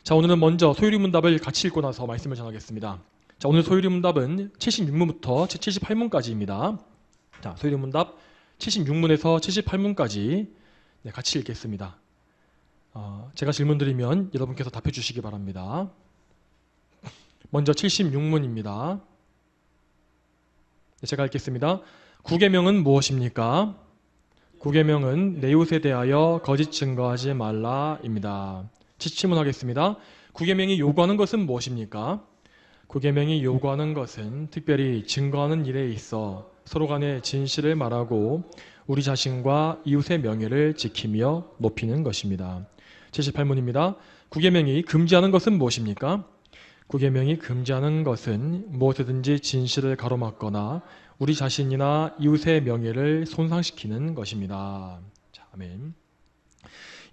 자, 오늘은 먼저 소유리 문답을 같이 읽고 나서 말씀을 전하겠습니다. 자, 오늘 소유리 문답은 76문부터 78문까지입니다. 자, 소유리 문답 76문에서 78문까지 같이 읽겠습니다. 제가 질문 드리면 여러분께서 답해 주시기 바랍니다. 먼저 76문입니다. 제가 읽겠습니다. 구계명은 무엇입니까? 구계명은 내 이웃에 대하여 거짓 증거하지 말라입니다. 질문하겠습니다. 구계명이 요구하는 것은 무엇입니까? 구계명이 요구하는 것은 특별히 증거하는 일에 있어 서로 간에 진실을 말하고 우리 자신과 이웃의 명예를 지키며 높이는 것입니다. 78문입니다. 구계명이 금지하는 것은 무엇입니까? 구계명이 금지하는 것은 무엇이든지 진실을 가로막거나 우리 자신이나 이웃의 명예를 손상시키는 것입니다. 자, 아멘.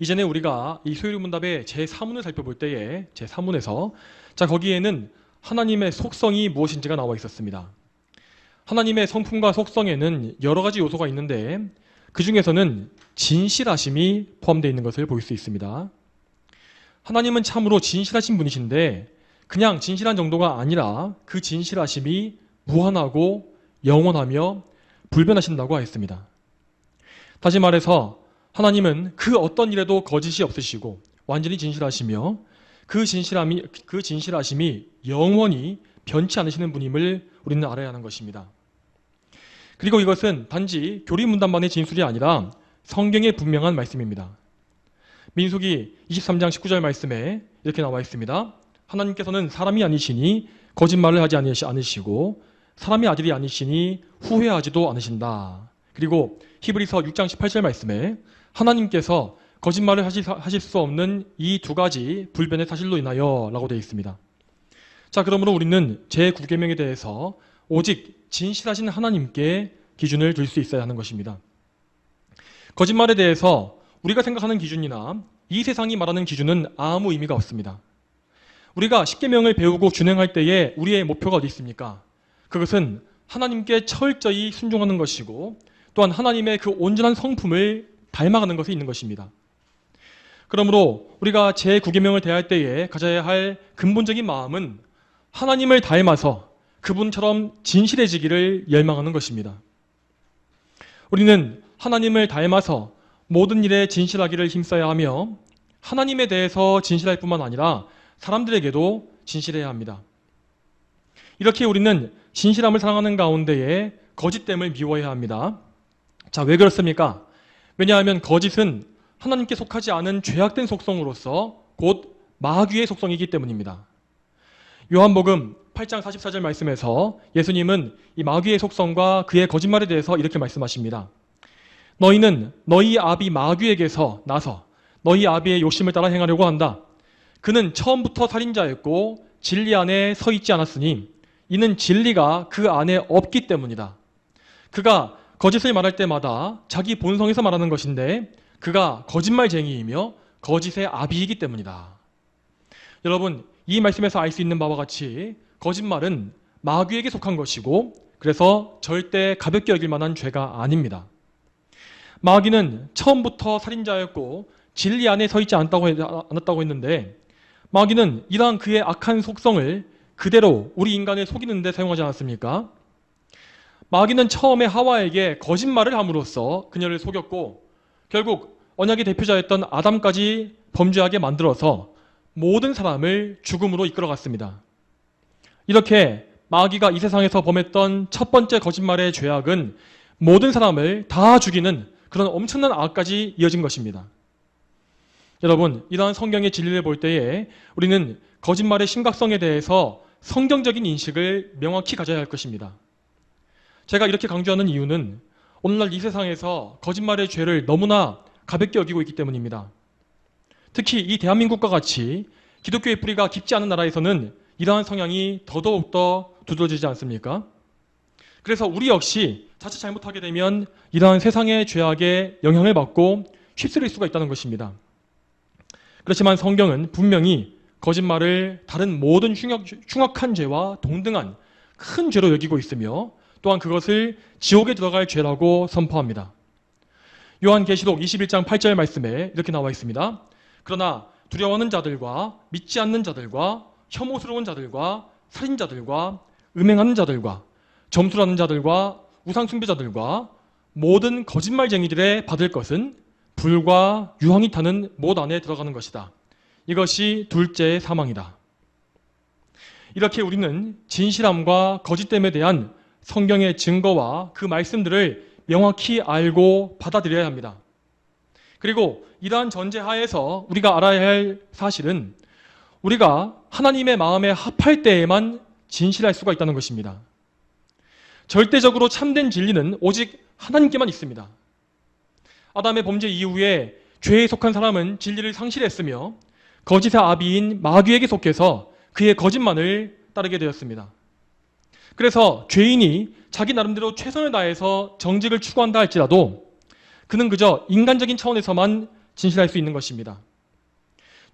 이전에 우리가 이 소유리 문답의 제4문을 살펴볼 때에 제4문에서 자, 거기에는 하나님의 속성이 무엇인지가 나와 있었습니다. 하나님의 성품과 속성에는 여러 가지 요소가 있는데 그 중에서는 진실하심이 포함되어 있는 것을 볼 수 있습니다. 하나님은 참으로 진실하신 분이신데 그냥 진실한 정도가 아니라 그 진실하심이 무한하고 영원하며 불변하신다고 하였습니다. 다시 말해서 하나님은 그 어떤 일에도 거짓이 없으시고 완전히 진실하시며 그 진실하심이 영원히 변치 않으시는 분임을 우리는 알아야 하는 것입니다. 그리고 이것은 단지 교리 문답만의 진술이 아니라 성경의 분명한 말씀입니다. 민수기 23장 19절 말씀에 이렇게 나와 있습니다. 하나님께서는 사람이 아니시니 거짓말을 하지 않으시고 사람의 아들이 아니시니 후회하지도 않으신다. 그리고 히브리서 6장 18절 말씀에 하나님께서 거짓말을 하실 수 없는 이 두 가지 불변의 사실로 인하여 라고 되어 있습니다. 자, 그러므로 우리는 제9계명에 대해서 오직 진실하신 하나님께 기준을 둘 수 있어야 하는 것입니다. 거짓말에 대해서 우리가 생각하는 기준이나 이 세상이 말하는 기준은 아무 의미가 없습니다. 우리가 10계명을 배우고 준행할 때에 우리의 목표가 어디 있습니까? 그것은 하나님께 철저히 순종하는 것이고 또한 하나님의 그 온전한 성품을 닮아가는 것에 있는 것입니다. 그러므로 우리가 제9계명을 대할 때에 가져야 할 근본적인 마음은 하나님을 닮아서 그분처럼 진실해지기를 열망하는 것입니다. 우리는 하나님을 닮아서 모든 일에 진실하기를 힘써야 하며 하나님에 대해서 진실할 뿐만 아니라 사람들에게도 진실해야 합니다. 이렇게 우리는 진실함을 사랑하는 가운데에 거짓됨을 미워해야 합니다. 자, 왜 그렇습니까? 왜냐하면 거짓은 하나님께 속하지 않은 죄악된 속성으로서 곧 마귀의 속성이기 때문입니다. 요한복음 8장 44절 말씀에서 예수님은 이 마귀의 속성과 그의 거짓말에 대해서 이렇게 말씀하십니다. 너희는 너희 아비 마귀에게서 나서 너희 아비의 욕심을 따라 행하려고 한다. 그는 처음부터 살인자였고 진리 안에 서 있지 않았으니 이는 진리가 그 안에 없기 때문이다. 그가 거짓을 말할 때마다 자기 본성에서 말하는 것인데 그가 거짓말쟁이이며 거짓의 아비이기 때문이다. 여러분, 이 말씀에서 알 수 있는 바와 같이 거짓말은 마귀에게 속한 것이고 그래서 절대 가볍게 여길 만한 죄가 아닙니다. 마귀는 처음부터 살인자였고 진리 안에 서 있지 않았다고 했는데 마귀는 이러한 그의 악한 속성을 그대로 우리 인간을 속이는 데 사용하지 않았습니까? 마귀는 처음에 하와에게 거짓말을 함으로써 그녀를 속였고 결국 언약의 대표자였던 아담까지 범죄하게 만들어서 모든 사람을 죽음으로 이끌어갔습니다. 이렇게 마귀가 이 세상에서 범했던 첫 번째 거짓말의 죄악은 모든 사람을 다 죽이는 그런 엄청난 악까지 이어진 것입니다. 여러분, 이러한 성경의 진리를 볼 때에 우리는 거짓말의 심각성에 대해서 성경적인 인식을 명확히 가져야 할 것입니다. 제가 이렇게 강조하는 이유는 오늘날 이 세상에서 거짓말의 죄를 너무나 가볍게 여기고 있기 때문입니다. 특히 이 대한민국과 같이 기독교의 뿌리가 깊지 않은 나라에서는 이러한 성향이 더더욱더 두드러지지 않습니까? 그래서 우리 역시 자칫 잘못하게 되면 이러한 세상의 죄악에 영향을 받고 휩쓸릴 수가 있다는 것입니다. 그렇지만 성경은 분명히 거짓말을 다른 모든 흉악한 죄와 동등한 큰 죄로 여기고 있으며 또한 그것을 지옥에 들어갈 죄라고 선포합니다. 요한계시록 21장 8절 말씀에 이렇게 나와 있습니다. 그러나 두려워하는 자들과 믿지 않는 자들과 혐오스러운 자들과 살인자들과 음행하는 자들과 점술하는 자들과 우상숭배자들과 모든 거짓말쟁이들의 받을 것은 불과 유황이 타는 못 안에 들어가는 것이다. 이것이 둘째의 사망이다. 이렇게 우리는 진실함과 거짓됨에 대한 성경의 증거와 그 말씀들을 명확히 알고 받아들여야 합니다. 그리고 이러한 전제하에서 우리가 알아야 할 사실은 우리가 하나님의 마음에 합할 때에만 진실할 수가 있다는 것입니다. 절대적으로 참된 진리는 오직 하나님께만 있습니다. 아담의 범죄 이후에 죄에 속한 사람은 진리를 상실했으며 거짓의 아비인 마귀에게 속해서 그의 거짓만을 따르게 되었습니다. 그래서 죄인이 자기 나름대로 최선을 다해서 정직을 추구한다 할지라도 그는 그저 인간적인 차원에서만 진실할 수 있는 것입니다.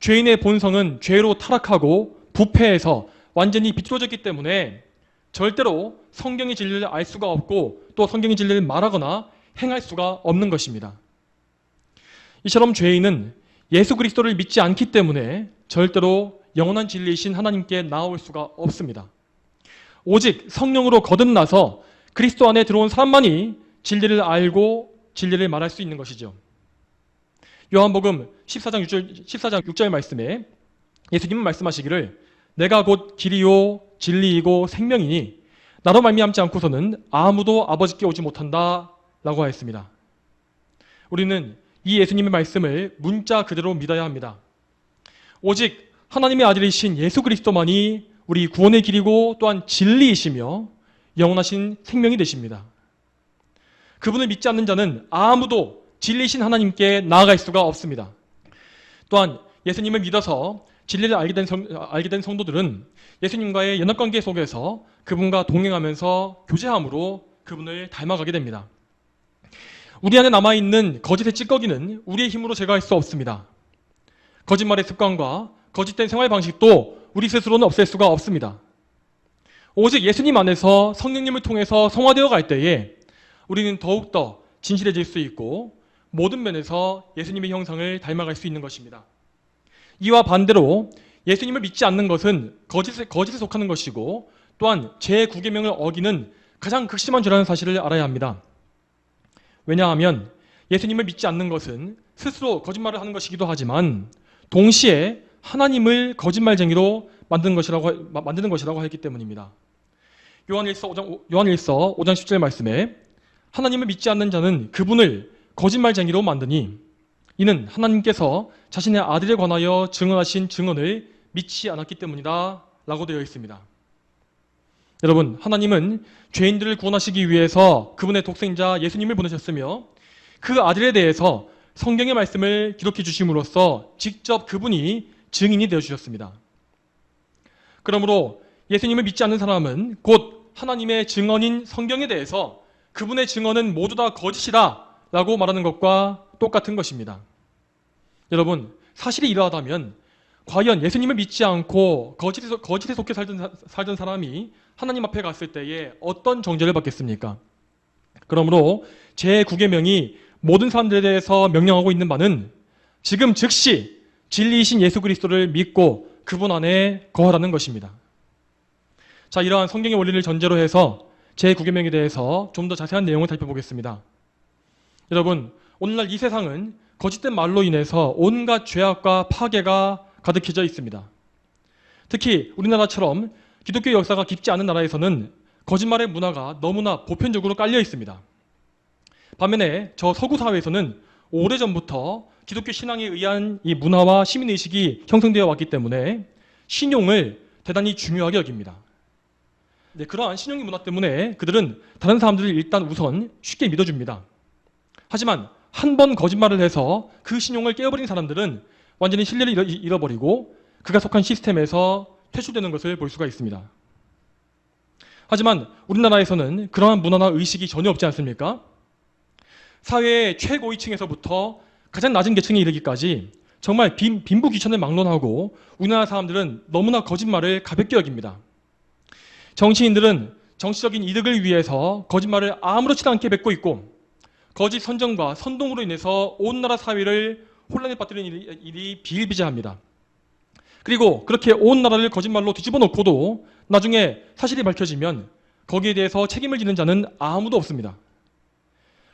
죄인의 본성은 죄로 타락하고 부패해서 완전히 비틀어졌기 때문에 절대로 성경의 진리를 알 수가 없고 또 성경의 진리를 말하거나 행할 수가 없는 것입니다. 이처럼 죄인은 예수 그리스도를 믿지 않기 때문에 절대로 영원한 진리이신 하나님께 나아올 수가 없습니다. 오직 성령으로 거듭나서 그리스도 안에 들어온 사람만이 진리를 알고 진리를 말할 수 있는 것이죠. 요한복음 14장 6절 말씀에 예수님은 말씀하시기를 내가 곧 길이요 진리이고 생명이니 나로 말미암지 않고서는 아무도 아버지께 오지 못한다 라고 하였습니다. 우리는 이 예수님의 말씀을 문자 그대로 믿어야 합니다. 오직 하나님의 아들이신 예수 그리스도만이 우리 구원의 길이고 또한 진리이시며 영원하신 생명이 되십니다. 그분을 믿지 않는 자는 아무도 진리이신 하나님께 나아갈 수가 없습니다. 또한 예수님을 믿어서 진리를 알게 된 성도들은 예수님과의 연합관계 속에서 그분과 동행하면서 교제함으로 그분을 닮아가게 됩니다. 우리 안에 남아있는 거짓의 찌꺼기는 우리의 힘으로 제거할 수 없습니다. 거짓말의 습관과 거짓된 생활 방식도 우리 스스로는 없앨 수가 없습니다. 오직 예수님 안에서 성령님을 통해서 성화되어 갈 때에 우리는 더욱더 진실해질 수 있고 모든 면에서 예수님의 형상을 닮아갈 수 있는 것입니다. 이와 반대로 예수님을 믿지 않는 것은 거짓에 속하는 것이고 또한 제9계명을 어기는 가장 극심한 죄라는 사실을 알아야 합니다. 왜냐하면 예수님을 믿지 않는 것은 스스로 거짓말을 하는 것이기도 하지만 동시에 하나님을 거짓말쟁이로 만드는 것이라고 했기 때문입니다. 요한일서 5장 10절 말씀에 하나님을 믿지 않는 자는 그분을 거짓말쟁이로 만드니 이는 하나님께서 자신의 아들에 관하여 증언하신 증언을 믿지 않았기 때문이다 라고 되어 있습니다. 여러분, 하나님은 죄인들을 구원하시기 위해서 그분의 독생자 예수님을 보내셨으며 그 아들에 대해서 성경의 말씀을 기록해 주심으로써 직접 그분이 증인이 되어 주셨습니다. 그러므로 예수님을 믿지 않는 사람은 곧 하나님의 증언인 성경에 대해서 그분의 증언은 모두 다 거짓이다 라고 말하는 것과 똑같은 것입니다. 여러분, 사실이 이러하다면 과연 예수님을 믿지 않고 거짓에 속해 살던 사람이 하나님 앞에 갔을 때에 어떤 정죄를 받겠습니까? 그러므로 제9계명이 모든 사람들에 대해서 명령하고 있는 바는 지금 즉시 진리이신 예수 그리스도를 믿고 그분 안에 거하라는 것입니다. 자, 이러한 성경의 원리를 전제로 해서 제9계명에 대해서 좀 더 자세한 내용을 살펴보겠습니다. 여러분, 오늘날 이 세상은 거짓된 말로 인해서 온갖 죄악과 파괴가 가득해져 있습니다. 특히 우리나라처럼 기독교 역사가 깊지 않은 나라에서는 거짓말의 문화가 너무나 보편적으로 깔려 있습니다. 반면에 저 서구 사회에서는 오래전부터 기독교 신앙에 의한 이 문화와 시민의식이 형성되어 왔기 때문에 신용을 대단히 중요하게 여깁니다. 네, 그러한 신용의 문화 때문에 그들은 다른 사람들을 일단 우선 쉽게 믿어줍니다. 하지만 한 번 거짓말을 해서 그 신용을 깨어버린 사람들은 완전히 신뢰를 잃어버리고 그가 속한 시스템에서 퇴출되는 것을 볼 수가 있습니다. 하지만 우리나라에서는 그러한 문화나 의식이 전혀 없지 않습니까? 사회의 최고위층에서부터 가장 낮은 계층에 이르기까지 정말 빈부귀천을 막론하고 우리나라 사람들은 너무나 거짓말을 가볍게 여깁니다. 정치인들은 정치적인 이득을 위해서 거짓말을 아무렇지도 않게 뱉고 있고 거짓 선전과 선동으로 인해서 온 나라 사회를 혼란에 빠뜨리는 일이 비일비재합니다. 그리고 그렇게 온 나라를 거짓말로 뒤집어 놓고도 나중에 사실이 밝혀지면 거기에 대해서 책임을 지는 자는 아무도 없습니다.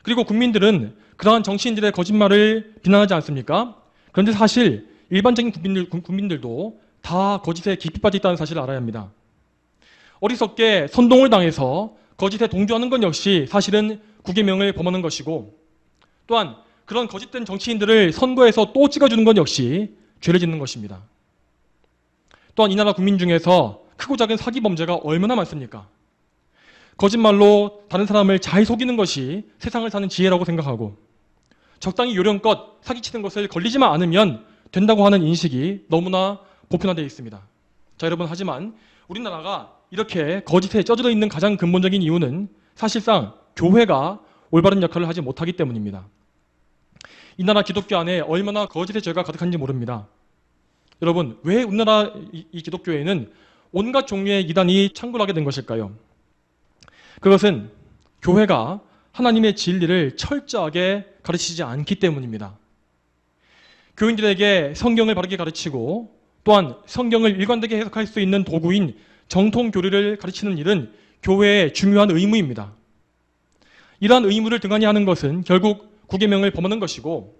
그리고 국민들은 그러한 정치인들의 거짓말을 비난하지 않습니까? 그런데 사실 일반적인 국민들도 다 거짓에 깊이 빠져 있다는 사실을 알아야 합니다. 어리석게 선동을 당해서 거짓에 동조하는 건 역시 사실은 국외명을 범하는 것이고, 또한 그런 거짓된 정치인들을 선거에서 또 찍어주는 건 역시 죄를 짓는 것입니다. 또한 이 나라 국민 중에서 크고 작은 사기 범죄가 얼마나 많습니까? 거짓말로 다른 사람을 잘 속이는 것이 세상을 사는 지혜라고 생각하고, 적당히 요령껏 사기치는 것을 걸리지만 않으면 된다고 하는 인식이 너무나 보편화되어 있습니다. 자, 여러분, 하지만 우리나라가 이렇게 거짓에 쪄들어 있는 가장 근본적인 이유는 사실상 교회가 올바른 역할을 하지 못하기 때문입니다. 이 나라 기독교 안에 얼마나 거짓의 죄가 가득한지 모릅니다. 여러분, 왜 우리나라 이 기독교에는 온갖 종류의 이단이 창궐하게 된 것일까요? 그것은 교회가 하나님의 진리를 철저하게 가르치지 않기 때문입니다. 교인들에게 성경을 바르게 가르치고 또한 성경을 일관되게 해석할 수 있는 도구인 정통 교리를 가르치는 일은 교회의 중요한 의무입니다. 이러한 의무를 등한히 하는 것은 결국 구계명을 범하는 것이고,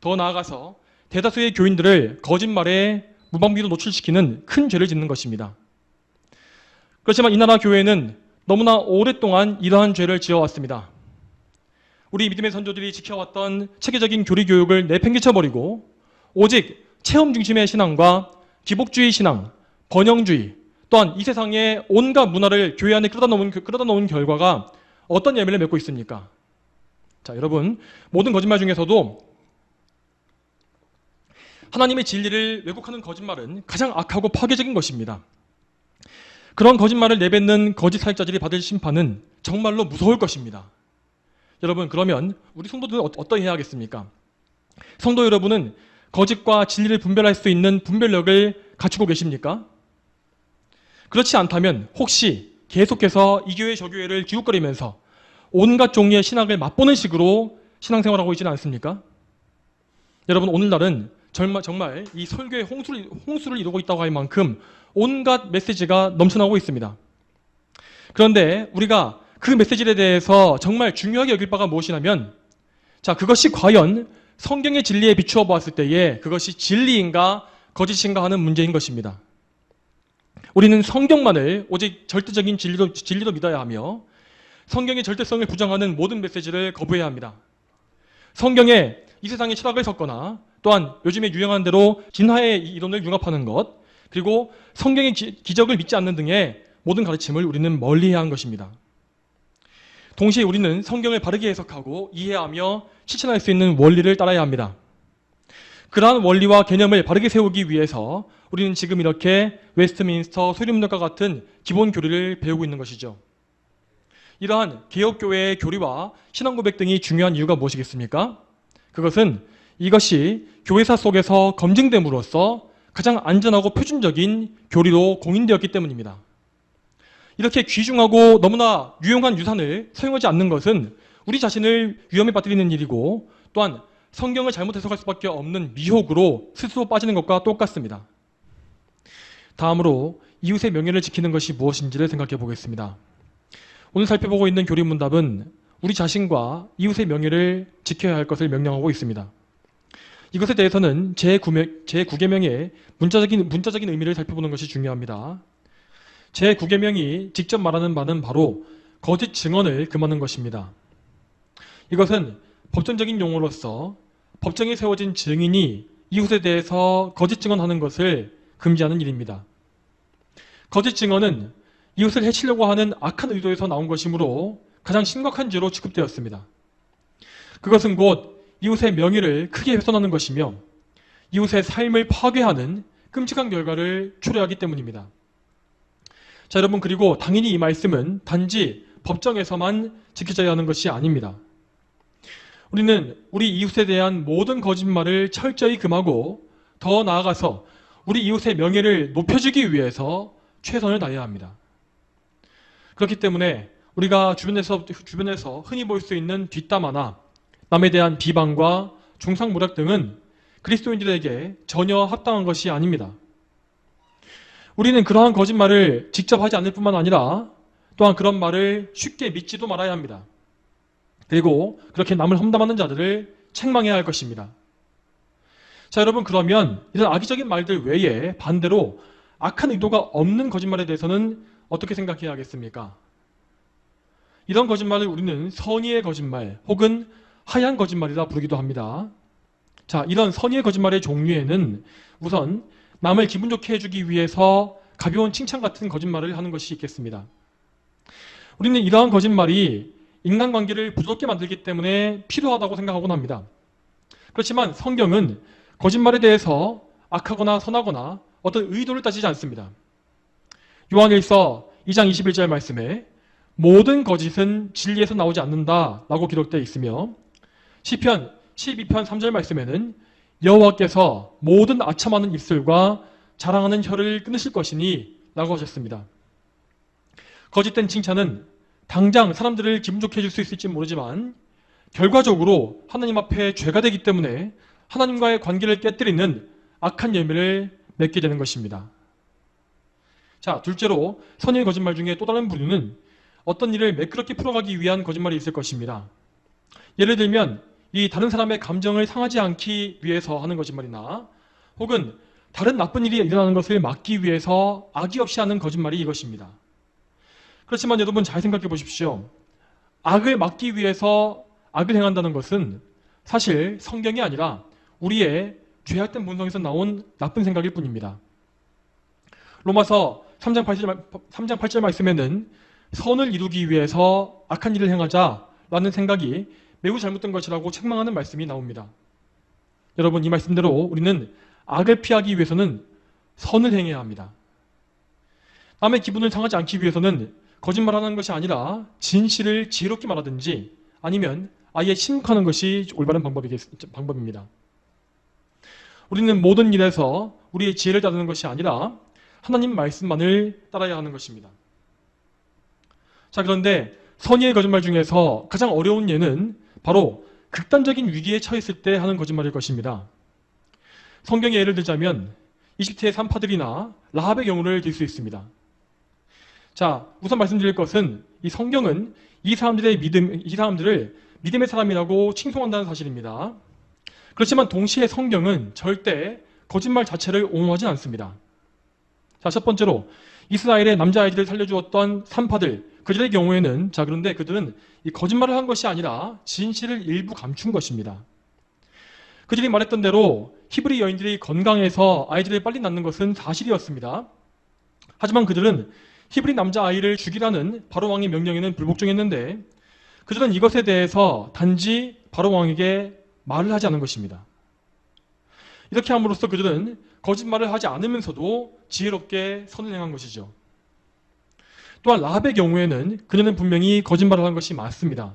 더 나아가서 대다수의 교인들을 거짓말에 무방비로 노출시키는 큰 죄를 짓는 것입니다. 그렇지만 이 나라 교회는 너무나 오랫동안 이러한 죄를 지어왔습니다. 우리 믿음의 선조들이 지켜왔던 체계적인 교리 교육을 내팽개쳐버리고 오직 체험 중심의 신앙과 기복주의 신앙, 번영주의, 또한 이 세상의 온갖 문화를 교회 안에 끌어다 놓은 결과가 어떤 열매를 맺고 있습니까? 자, 여러분, 모든 거짓말 중에서도 하나님의 진리를 왜곡하는 거짓말은 가장 악하고 파괴적인 것입니다. 그런 거짓말을 내뱉는 거짓 사역자들이 받을 심판은 정말로 무서울 것입니다. 여러분, 그러면 우리 성도들은 어떠해야 하겠습니까? 성도 여러분은 거짓과 진리를 분별할 수 있는 분별력을 갖추고 계십니까? 그렇지 않다면 혹시 계속해서 이 교회 저 교회를 기웃거리면서 온갖 종류의 신학을 맛보는 식으로 신앙생활하고 있지는 않습니까? 여러분, 오늘날은 정말 이 설교의 홍수를 이루고 있다고 할 만큼 온갖 메시지가 넘쳐나고 있습니다. 그런데 우리가 그 메시지에 대해서 정말 중요하게 여길 바가 무엇이냐면, 자, 그것이 과연 성경의 진리에 비추어 보았을 때에 그것이 진리인가 거짓인가 하는 문제인 것입니다. 우리는 성경만을 오직 절대적인 진리로 믿어야 하며 성경의 절대성을 부정하는 모든 메시지를 거부해야 합니다. 성경에 이 세상의 철학을 섞거나 또한 요즘에 유행하는 대로 진화의 이론을 융합하는 것, 그리고 성경의 기적을 믿지 않는 등의 모든 가르침을 우리는 멀리해야 하는 것입니다. 동시에 우리는 성경을 바르게 해석하고 이해하며 실천할 수 있는 원리를 따라야 합니다. 그러한 원리와 개념을 바르게 세우기 위해서 우리는 지금 이렇게 웨스트민스터 소리문학과 같은 기본 교리를 배우고 있는 것이죠. 이러한 개혁교회의 교리와 신앙고백 등이 중요한 이유가 무엇이겠습니까? 그것은 이것이 교회사 속에서 검증됨으로써 가장 안전하고 표준적인 교리로 공인되었기 때문입니다. 이렇게 귀중하고 너무나 유용한 유산을 사용하지 않는 것은 우리 자신을 위험에 빠뜨리는 일이고, 또한 성경을 잘못 해석할 수밖에 없는 미혹으로 스스로 빠지는 것과 똑같습니다. 다음으로 이웃의 명예를 지키는 것이 무엇인지를 생각해 보겠습니다. 오늘 살펴보고 있는 교리문답은 우리 자신과 이웃의 명예를 지켜야 할 것을 명령하고 있습니다. 이것에 대해서는 제9계명의 문자적인 의미를 살펴보는 것이 중요합니다. 제9계명이 직접 말하는 바는 바로 거짓 증언을 금하는 것입니다. 이것은 법전적인 용어로서 법정에 세워진 증인이 이웃에 대해서 거짓 증언하는 것을 금지하는 일입니다. 거짓 증언은 이웃을 해치려고 하는 악한 의도에서 나온 것이므로 가장 심각한 죄로 취급되었습니다. 그것은 곧 이웃의 명예를 크게 훼손하는 것이며 이웃의 삶을 파괴하는 끔찍한 결과를 초래하기 때문입니다. 자, 여러분, 그리고 당연히 이 말씀은 단지 법정에서만 지켜져야 하는 것이 아닙니다. 우리는 우리 이웃에 대한 모든 거짓말을 철저히 금하고 더 나아가서 우리 이웃의 명예를 높여주기 위해서 최선을 다해야 합니다. 그렇기 때문에 우리가 주변에서 흔히 볼 수 있는 뒷담화나 남에 대한 비방과 중상모략 등은 그리스도인들에게 전혀 합당한 것이 아닙니다. 우리는 그러한 거짓말을 직접 하지 않을 뿐만 아니라 또한 그런 말을 쉽게 믿지도 말아야 합니다. 그리고 그렇게 남을 험담하는 자들을 책망해야 할 것입니다. 자, 여러분, 그러면 이런 악의적인 말들 외에 반대로 악한 의도가 없는 거짓말에 대해서는 어떻게 생각해야 하겠습니까? 이런 거짓말을 우리는 선의의 거짓말 혹은 하얀 거짓말이라 부르기도 합니다. 자, 이런 선의의 거짓말의 종류에는 우선 남을 기분 좋게 해주기 위해서 가벼운 칭찬 같은 거짓말을 하는 것이 있겠습니다. 우리는 이러한 거짓말이 인간관계를 부드럽게 만들기 때문에 필요하다고 생각하곤 합니다. 그렇지만 성경은 거짓말에 대해서 악하거나 선하거나 어떤 의도를 따지지 않습니다. 요한일서 2장 21절 말씀에 모든 거짓은 진리에서 나오지 않는다라고 기록되어 있으며 시편 12편 3절 말씀에는 여호와께서 모든 아첨하는 입술과 자랑하는 혀를 끊으실 것이니 라고 하셨습니다. 거짓된 칭찬은 당장 사람들을 기분 좋게 해줄 수 있을지 모르지만 결과적으로 하나님 앞에 죄가 되기 때문에 하나님과의 관계를 깨뜨리는 악한 열매를 맺게 되는 것입니다. 자, 둘째로 선의의 거짓말 중에 또 다른 부류는 어떤 일을 매끄럽게 풀어가기 위한 거짓말이 있을 것입니다. 예를 들면 이 다른 사람의 감정을 상하지 않기 위해서 하는 거짓말이나 혹은 다른 나쁜 일이 일어나는 것을 막기 위해서 악의 없이 하는 거짓말이 이것입니다. 그렇지만 여러분 잘 생각해 보십시오. 악을 막기 위해서 악을 행한다는 것은 사실 성경이 아니라 우리의 죄악된 본성에서 나온 나쁜 생각일 뿐입니다. 로마서 3장 8절 말씀에는 선을 이루기 위해서 악한 일을 행하자라는 생각이 매우 잘못된 것이라고 책망하는 말씀이 나옵니다. 여러분, 이 말씀대로 우리는 악을 피하기 위해서는 선을 행해야 합니다. 남의 기분을 상하지 않기 위해서는 거짓말하는 것이 아니라 진실을 지혜롭게 말하든지 아니면 아예 침묵하는 것이 올바른 방법입니다. 우리는 모든 일에서 우리의 지혜를 따르는 것이 아니라 하나님 말씀만을 따라야 하는 것입니다. 자, 그런데 선의의 거짓말 중에서 가장 어려운 예는 바로 극단적인 위기에 처했을 때 하는 거짓말일 것입니다. 성경의 예를 들자면 이집트의 산파들이나 라합의 경우를 들 수 있습니다. 자, 우선 말씀드릴 것은 이 성경은 이 사람들을 믿음의 사람이라고 칭송한다는 사실입니다. 그렇지만 동시에 성경은 절대 거짓말 자체를 옹호하지 않습니다. 자, 첫 번째로 이스라엘의 남자아이들을 살려주었던 산파들, 그들의 경우에는 그런데 그들은 이 거짓말을 한 것이 아니라 진실을 일부 감춘 것입니다. 그들이 말했던 대로 히브리 여인들이 건강해서 아이들을 빨리 낳는 것은 사실이었습니다. 하지만 그들은 히브리 남자아이를 죽이라는 바로왕의 명령에는 불복종했는데 그들은 이것에 대해서 단지 바로왕에게 말을 하지 않은 것입니다. 이렇게 함으로써 그들은 거짓말을 하지 않으면서도 지혜롭게 선을 행한 것이죠. 또한 라합의 경우에는 그녀는 분명히 거짓말을 한 것이 맞습니다.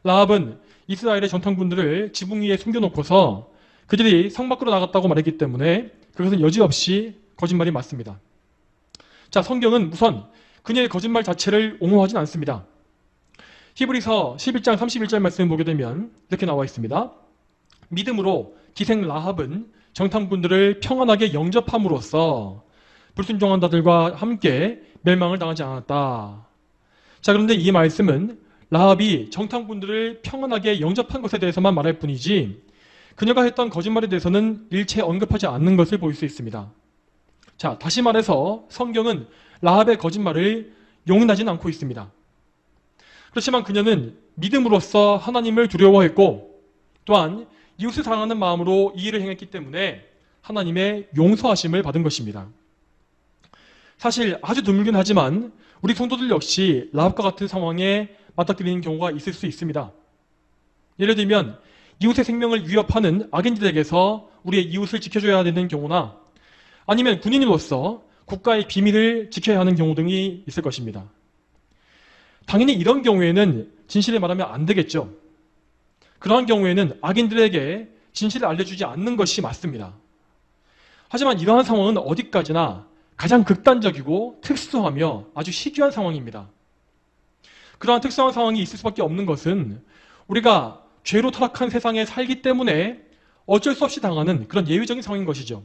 라합은 이스라엘의 전통꾼들을 지붕 위에 숨겨놓고서 그들이 성 밖으로 나갔다고 말했기 때문에 그것은 여지없이 거짓말이 맞습니다. 자, 성경은 우선 그녀의 거짓말 자체를 옹호하진 않습니다. 히브리서 11장 31절 말씀을 보게 되면 이렇게 나와 있습니다. 믿음으로 기생 라합은 정탐꾼들을 평안하게 영접함으로써 불순종한 자들과 함께 멸망을 당하지 않았다. 자, 그런데 이 말씀은 라합이 정탐꾼들을 평안하게 영접한 것에 대해서만 말할 뿐이지 그녀가 했던 거짓말에 대해서는 일체 언급하지 않는 것을 볼 수 있습니다. 자, 다시 말해서 성경은 라합의 거짓말을 용인하진 않고 있습니다. 그렇지만 그녀는 믿음으로써 하나님을 두려워했고 또한 이웃을 사랑하는 마음으로 이 일을 행했기 때문에 하나님의 용서하심을 받은 것입니다. 사실 아주 드물긴 하지만 우리 성도들 역시 라합과 같은 상황에 맞닥뜨리는 경우가 있을 수 있습니다. 예를 들면 이웃의 생명을 위협하는 악인들에게서 우리의 이웃을 지켜줘야 되는 경우나 아니면 군인으로서 국가의 비밀을 지켜야 하는 경우 등이 있을 것입니다. 당연히 이런 경우에는 진실을 말하면 안 되겠죠. 그러한 경우에는 악인들에게 진실을 알려주지 않는 것이 맞습니다. 하지만 이러한 상황은 어디까지나 가장 극단적이고 특수하며 아주 희귀한 상황입니다. 그러한 특수한 상황이 있을 수밖에 없는 것은 우리가 죄로 타락한 세상에 살기 때문에 어쩔 수 없이 당하는 그런 예외적인 상황인 것이죠.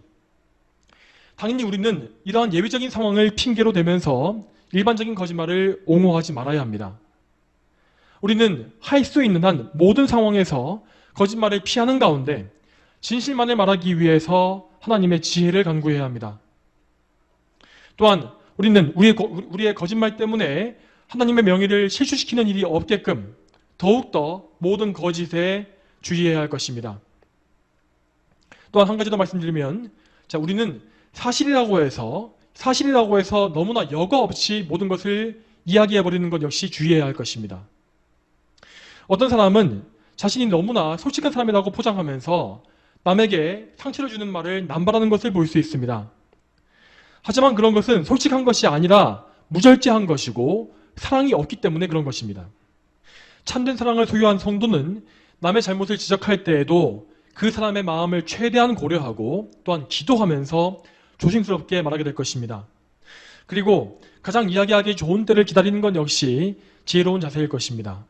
당연히 우리는 이러한 예외적인 상황을 핑계로 대면서 일반적인 거짓말을 옹호하지 말아야 합니다. 우리는 할 수 있는 한 모든 상황에서 거짓말을 피하는 가운데 진실만을 말하기 위해서 하나님의 지혜를 간구해야 합니다. 또한 우리는 우리의 거짓말 때문에 하나님의 명예를 실추시키는 일이 없게끔 더욱더 모든 거짓에 주의해야 할 것입니다. 또한 한 가지 더 말씀드리면, 우리는 사실이라고 해서 너무나 여과 없이 모든 것을 이야기해버리는 것 역시 주의해야 할 것입니다. 어떤 사람은 자신이 너무나 솔직한 사람이라고 포장하면서 남에게 상처를 주는 말을 남발하는 것을 볼 수 있습니다. 하지만 그런 것은 솔직한 것이 아니라 무절제한 것이고 사랑이 없기 때문에 그런 것입니다. 참된 사랑을 소유한 성도는 남의 잘못을 지적할 때에도 그 사람의 마음을 최대한 고려하고 또한 기도하면서 조심스럽게 말하게 될 것입니다. 그리고 가장 이야기하기 좋은 때를 기다리는 것 역시 지혜로운 자세일 것입니다.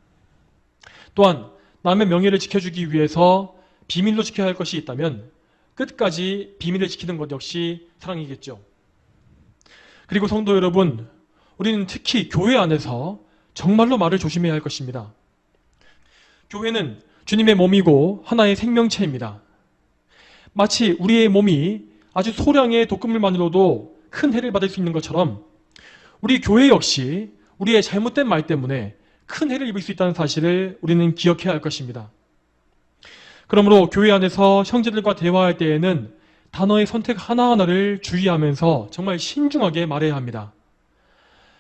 또한 남의 명예를 지켜주기 위해서 비밀로 지켜야 할 것이 있다면 끝까지 비밀을 지키는 것 역시 사랑이겠죠. 그리고 성도 여러분, 우리는 특히 교회 안에서 정말로 말을 조심해야 할 것입니다. 교회는 주님의 몸이고 하나의 생명체입니다. 마치 우리의 몸이 아주 소량의 독극물만으로도 큰 해를 받을 수 있는 것처럼 우리 교회 역시 우리의 잘못된 말 때문에 큰 해를 입을 수 있다는 사실을 우리는 기억해야 할 것입니다. 그러므로 교회 안에서 형제들과 대화할 때에는 단어의 선택 하나하나를 주의하면서 정말 신중하게 말해야 합니다.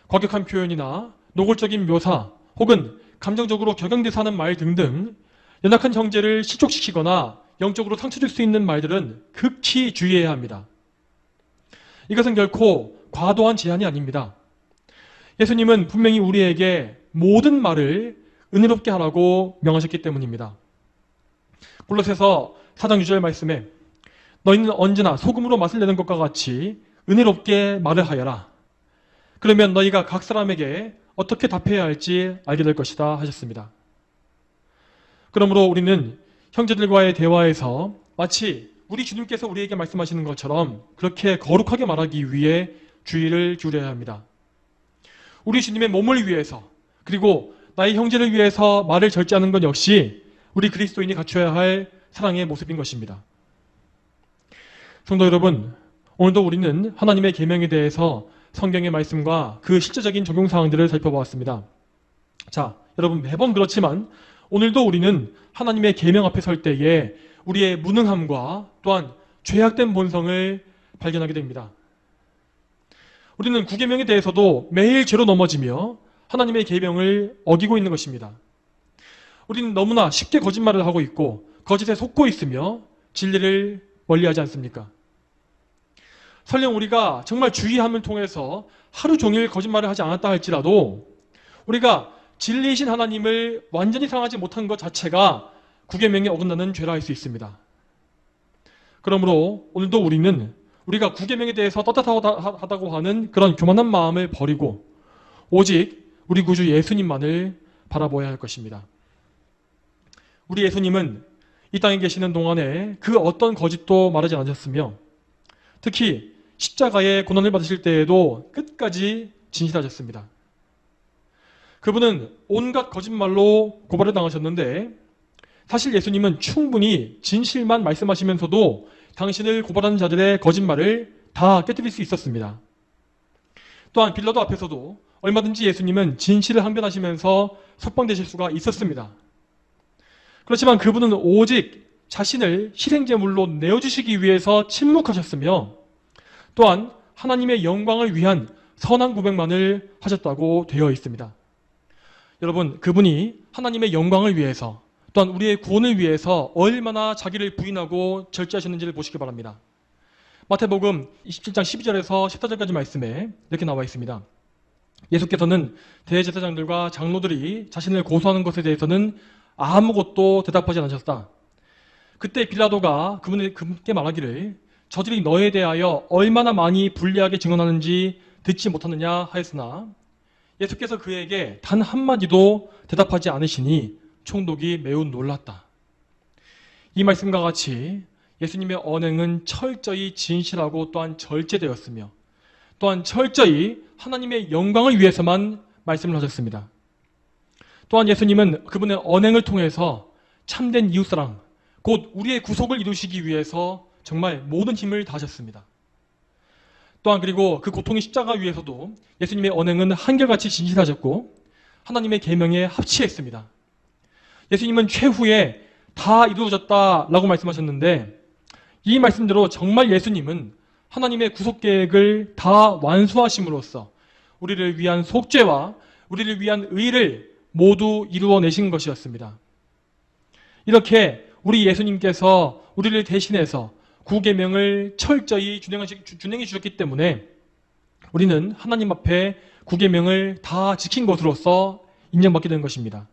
과격한 표현이나 노골적인 묘사 혹은 감정적으로 격양돼서 하는 말 등등 연약한 형제를 실족시키거나 영적으로 상처 줄 수 있는 말들은 극히 주의해야 합니다. 이것은 결코 과도한 제한이 아닙니다. 예수님은 분명히 우리에게 모든 말을 은혜롭게 하라고 명하셨기 때문입니다. 골로새서 4장 6절 말씀에 너희는 언제나 소금으로 맛을 내는 것과 같이 은혜롭게 말을 하여라. 그러면 너희가 각 사람에게 어떻게 답해야 할지 알게 될 것이다 하셨습니다. 그러므로 우리는 형제들과의 대화에서 마치 우리 주님께서 우리에게 말씀하시는 것처럼 그렇게 거룩하게 말하기 위해 주의를 기울여야 합니다. 우리 주님의 몸을 위해서 그리고 나의 형제를 위해서 말을 절제하는 것 역시 우리 그리스도인이 갖춰야 할 사랑의 모습인 것입니다. 성도 여러분, 오늘도 우리는 하나님의 계명에 대해서 성경의 말씀과 그 실제적인 적용 사항들을 살펴보았습니다. 여러분, 매번 그렇지만 오늘도 우리는 하나님의 계명 앞에 설 때에 우리의 무능함과 또한 죄악된 본성을 발견하게 됩니다. 우리는 구계명에 대해서도 매일 죄로 넘어지며 하나님의 계명을 어기고 있는 것입니다. 우리는 너무나 쉽게 거짓말을 하고 있고 거짓에 속고 있으며 진리를 멀리하지 않습니까? 설령 우리가 정말 주의함을 통해서 하루 종일 거짓말을 하지 않았다 할지라도 우리가 진리이신 하나님을 완전히 사랑하지 못한 것 자체가 구계명에 어긋나는 죄라 할 수 있습니다. 그러므로 오늘도 우리는 우리가 구계명에 대해서 떳떳하다고 하는 그런 교만한 마음을 버리고 오직 우리 구주 예수님만을 바라보아야 할 것입니다. 우리 예수님은 이 땅에 계시는 동안에 그 어떤 거짓도 말하지 않으셨으며 특히 십자가의 고난을 받으실 때에도 끝까지 진실하셨습니다. 그분은 온갖 거짓말로 고발을 당하셨는데 사실 예수님은 충분히 진실만 말씀하시면서도 당신을 고발하는 자들의 거짓말을 다 깨뜨릴 수 있었습니다. 또한 빌라도 앞에서도 얼마든지 예수님은 진실을 항변하시면서 석방되실 수가 있었습니다. 그렇지만 그분은 오직 자신을 희생제물로 내어주시기 위해서 침묵하셨으며 또한 하나님의 영광을 위한 선한 고백만을 하셨다고 되어 있습니다. 여러분, 그분이 하나님의 영광을 위해서 또한 우리의 구원을 위해서 얼마나 자기를 부인하고 절제하셨는지를 보시기 바랍니다. 마태복음 27장 12절에서 14절까지 말씀에 이렇게 나와 있습니다. 예수께서는 대제사장들과 장로들이 자신을 고소하는 것에 대해서는 아무것도 대답하지 않으셨다. 그때 빌라도가 그분께 말하기를 저들이 너에 대하여 얼마나 많이 불리하게 증언하는지 듣지 못하느냐 하였으나 예수께서 그에게 단 한마디도 대답하지 않으시니 총독이 매우 놀랐다. 이 말씀과 같이 예수님의 언행은 철저히 진실하고 또한 절제되었으며 또한 철저히 하나님의 영광을 위해서만 말씀을 하셨습니다. 또한 예수님은 그분의 언행을 통해서 참된 이웃사랑, 곧 우리의 구속을 이루시기 위해서 정말 모든 힘을 다하셨습니다. 또한 그리고 그 고통의 십자가 위에서도 예수님의 언행은 한결같이 진실하셨고 하나님의 계명에 합치했습니다. 예수님은 최후에 다 이루어졌다라고 말씀하셨는데 이 말씀대로 정말 예수님은 하나님의 구속 계획을 다 완수하심으로써 우리를 위한 속죄와 우리를 위한 의를 모두 이루어내신 것이었습니다. 이렇게 우리 예수님께서 우리를 대신해서 구계명을 철저히 준행해 주셨기 때문에 우리는 하나님 앞에 구계명을 다 지킨 것으로서 인정받게 된 것입니다.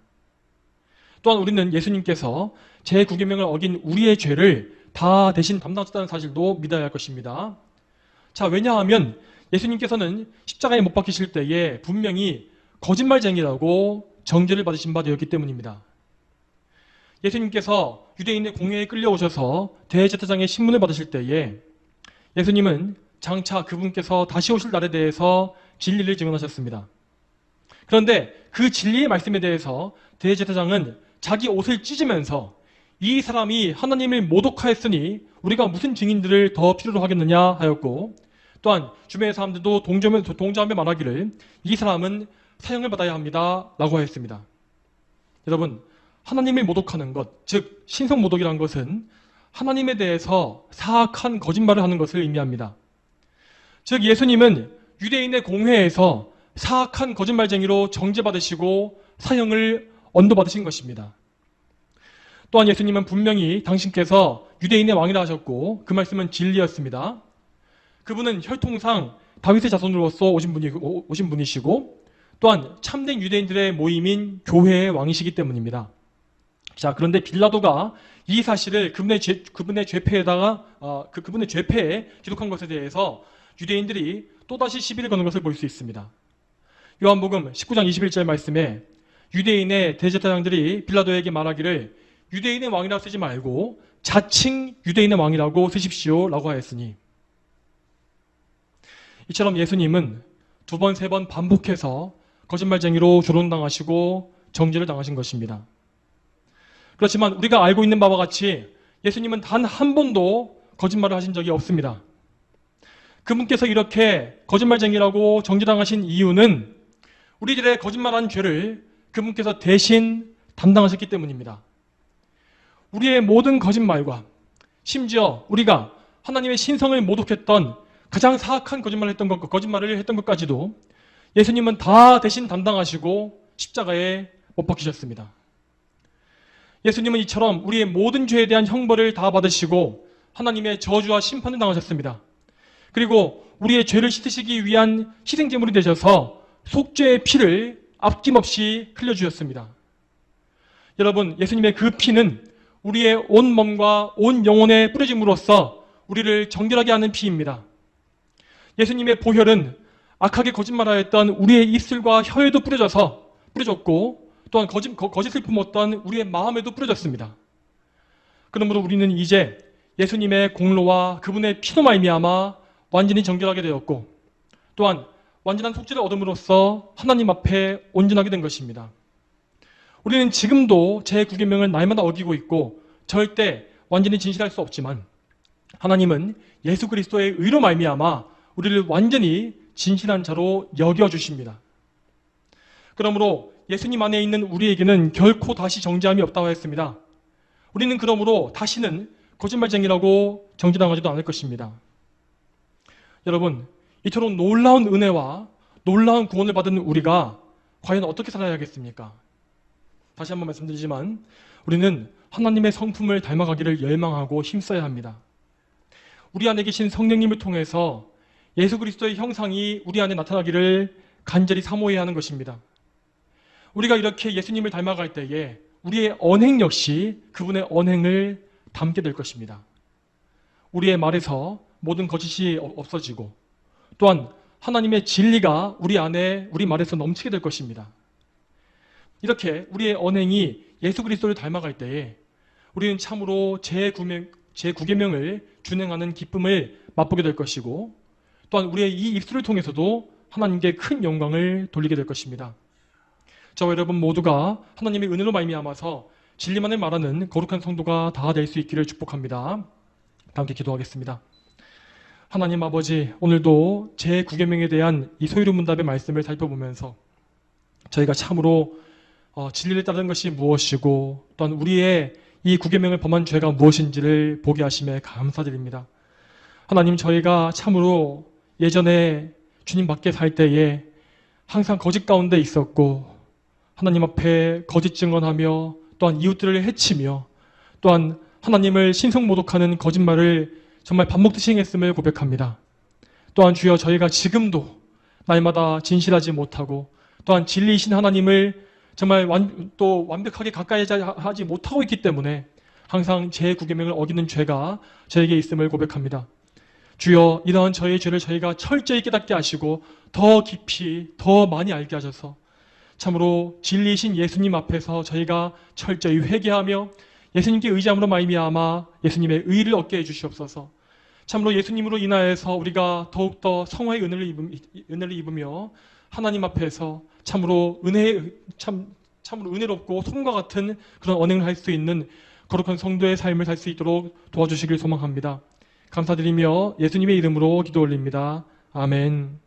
또한 우리는 예수님께서 제 구계명을 어긴 우리의 죄를 다 대신 담당하셨다는 사실도 믿어야 할 것입니다. 자, 왜냐하면 예수님께서는 십자가에 못 박히실 때에 분명히 거짓말쟁이라고 정죄를 받으신 바 되었기 때문입니다. 예수님께서 유대인의 공회에 끌려오셔서 대제사장의 신문을 받으실 때에 예수님은 장차 그분께서 다시 오실 날에 대해서 진리를 증언하셨습니다. 그런데 그 진리의 말씀에 대해서 대제사장은 자기 옷을 찢으면서 이 사람이 하나님을 모독하였으니 우리가 무슨 증인들을 더 필요로 하겠느냐 하였고 또한 주변의 사람들도 동조하며 말하기를 이 사람은 사형을 받아야 합니다 라고 하였습니다. 여러분, 하나님을 모독하는 것, 즉 신성 모독이라는 것은 하나님에 대해서 사악한 거짓말을 하는 것을 의미합니다. 즉 예수님은 유대인의 공회에서 사악한 거짓말쟁이로 정죄받으시고 사형을 언도받으신 것입니다. 또한 예수님은 분명히 당신께서 유대인의 왕이라 하셨고 그 말씀은 진리였습니다. 그분은 혈통상 다윗의 자손으로서 오신 분이시고 또한 참된 유대인들의 모임인 교회의 왕이시기 때문입니다. 자, 그런데 빌라도가 이 사실을 그분의 죄패에 기록한 것에 대해서 유대인들이 또다시 시비를 거는 것을 볼 수 있습니다. 요한복음 19장 21절 말씀에 유대인의 대제사장들이 빌라도에게 말하기를 유대인의 왕이라고 쓰지 말고 자칭 유대인의 왕이라고 쓰십시오 라고 하였으니 이처럼 예수님은 두 번, 세 번 반복해서 거짓말쟁이로 조롱당하시고 정죄를 당하신 것입니다. 그렇지만 우리가 알고 있는 바와 같이 예수님은 단 한 번도 거짓말을 하신 적이 없습니다. 그분께서 이렇게 거짓말쟁이라고 정죄당하신 이유는 우리들의 거짓말한 죄를 그분께서 대신 담당하셨기 때문입니다. 우리의 모든 거짓말과 심지어 우리가 하나님의 신성을 모독했던 가장 사악한 거짓말을 했던 것까지도 예수님은 다 대신 담당하시고 십자가에 못 박히셨습니다. 예수님은 이처럼 우리의 모든 죄에 대한 형벌을 다 받으시고 하나님의 저주와 심판을 당하셨습니다. 그리고 우리의 죄를 씻으시기 위한 희생제물이 되셔서 속죄의 피를 아낌없이 흘려주셨습니다. 여러분, 예수님의 그 피는 우리의 온 몸과 온 영혼에 뿌려짐으로써 우리를 정결하게 하는 피입니다. 예수님의 보혈은 악하게 거짓말하였던 우리의 입술과 혀에도 뿌려졌고 또한 거짓을 품었던 우리의 마음에도 뿌려졌습니다. 그러므로 우리는 이제 예수님의 공로와 그분의 피로 말미암아 완전히 정결하게 되었고 또한 완전한 속죄를 얻음으로써 하나님 앞에 온전하게 된 것입니다. 우리는 지금도 제9계명을 날마다 어기고 있고 절대 완전히 진실할 수 없지만 하나님은 예수 그리스도의 의로 말미암아 우리를 완전히 진실한 자로 여겨주십니다. 그러므로 예수님 안에 있는 우리에게는 결코 다시 정죄함이 없다고 했습니다. 우리는 그러므로 다시는 거짓말쟁이라고 정죄당하지도 않을 것입니다. 여러분, 이토록 놀라운 은혜와 놀라운 구원을 받은 우리가 과연 어떻게 살아야겠습니까? 다시 한번 말씀드리지만 우리는 하나님의 성품을 닮아가기를 열망하고 힘써야 합니다. 우리 안에 계신 성령님을 통해서 예수 그리스도의 형상이 우리 안에 나타나기를 간절히 사모해야 하는 것입니다. 우리가 이렇게 예수님을 닮아갈 때에 우리의 언행 역시 그분의 언행을 담게 될 것입니다. 우리의 말에서 모든 거짓이 없어지고 또한 하나님의 진리가 우리 말에서 넘치게 될 것입니다. 이렇게 우리의 언행이 예수 그리스도를 닮아갈 때에 우리는 참으로 제9계명을 준행하는 기쁨을 맛보게 될 것이고 또한 우리의 이 입술을 통해서도 하나님께 큰 영광을 돌리게 될 것입니다. 저와 여러분 모두가 하나님의 은혜로 말미암아서 진리만을 말하는 거룩한 성도가 다 될 수 있기를 축복합니다. 함께 기도하겠습니다. 하나님 아버지, 오늘도 제9계명에 대한 이 소유로 문답의 말씀을 살펴보면서 저희가 참으로 진리를 따르는 것이 무엇이고 또한 우리의 이 9계명을 범한 죄가 무엇인지를 보게 하심에 감사드립니다. 하나님, 저희가 참으로 예전에 주님 밖에 살 때에 항상 거짓 가운데 있었고 하나님 앞에 거짓 증언하며 또한 이웃들을 해치며 또한 하나님을 신성모독하는 거짓말을 정말 밥 먹듯이 행했음을 고백합니다. 또한 주여, 저희가 지금도 날마다 진실하지 못하고 또한 진리이신 하나님을 정말 또 완벽하게 가까이 하지 못하고 있기 때문에 항상 제9계명을 어기는 죄가 저에게 있음을 고백합니다. 주여, 이러한 저희의 죄를 저희가 철저히 깨닫게 하시고 더 깊이 더 많이 알게 하셔서 참으로 진리이신 예수님 앞에서 저희가 철저히 회개하며 예수님께 의지함으로 말미암아 예수님의 의를 얻게 해주시옵소서. 참으로 예수님으로 인하여서 우리가 더욱더 성화의 은혜를 입으며 하나님 앞에서 참으로 참으로 은혜롭고 소금과 같은 그런 언행을 할 수 있는 거룩한 성도의 삶을 살 수 있도록 도와주시길 소망합니다. 감사드리며 예수님의 이름으로 기도 올립니다. 아멘.